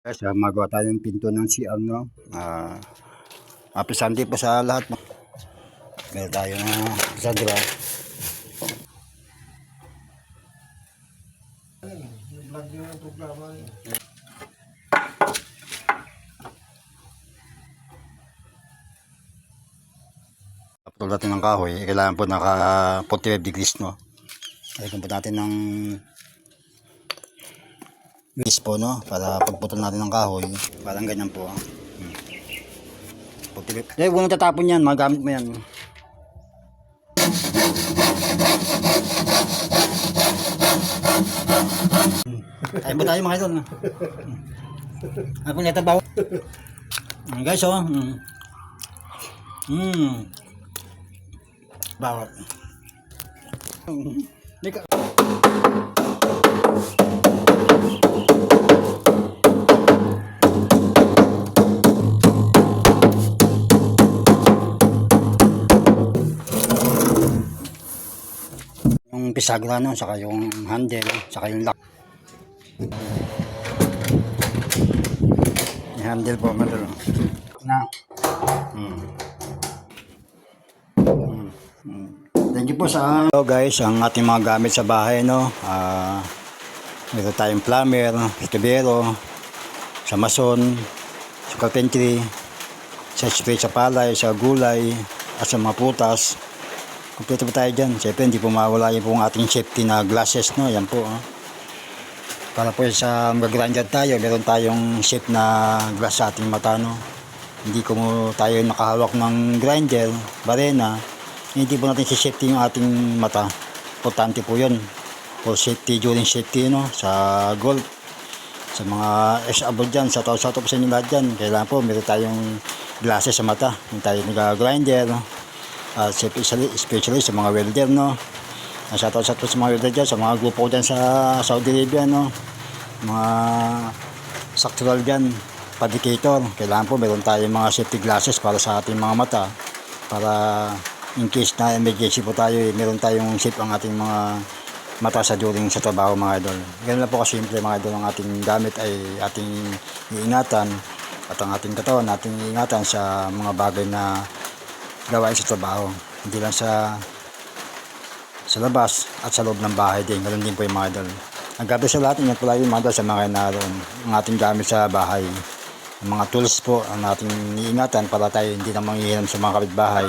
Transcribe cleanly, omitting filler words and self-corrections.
Guys, magawa tayo ng pinto ng CR, no? Happy Sunday po sa lahat. Meron tayo na isa, diba? Pagod natin ng kahoy, kailangan po naka 45 degrees, no? Lagyan po natin ng grease po, no? Para pagputol natin ng kahoy, parang ganyan po. Huwag mo tatapon yan, magamit mo yan. Kain po tayo mga idol. Ano po netabaw? Guys, oh. Bawat. Yung pisagra, no, saka yung handle, saka yung lock. Yung handle po, madalo. Na. Thank you po sa hello guys, ang ating mga gamit sa bahay, no. Meron tayong plumber, tubero, sa mason, sa carpentry, sa spray sa palay, sa gulay, at sa mga putas. Kompleto po tayo dyan. Siyempre hindi po mawala yung pong ating safety na glasses, no. Yan po. Para po sa mag-grinder tayo, meron tayong safe na glass sa ating mata, no. Hindi ko tayo nakahawak ng grinder, barena. Hindi po natin si-safety yung ating mata. Importante po yun. For safety, during safety, no. Sa golf, sa mga ex-abroad dyan, sa tao po sa inyo lahat dyan. Kailangan po meron tayong glasses sa mata. Hindi tayo nag-grinder, no. Especially sa mga welder, no. Shoutout sa mga welder dyan, sa mga grupo dyan sa Saudi Arabia, no. Mga structural dyan, fabricator. Kailangan po meron tayong mga safety glasses para sa ating mga mata, para in case na emergency po tayo, meron tayong safe ang ating mga mata sa during sa trabaho, mga idol. Ganun lang po kasimple, mga idol. Ang ating gamit ay ating iingatan, at ang ating katawan ating iingatan sa mga bagay na gawain sa trabaho, hindi lang sa labas at sa loob ng bahay din. Ganun din po yung mga idol. Ang gabi sa lahat, ingat po lagi mga idol sa mga naroon. Ang ating gamit sa bahay, ang mga tools po ang ating iingatan para tayo hindi na manghihiram sa mga kapitbahay.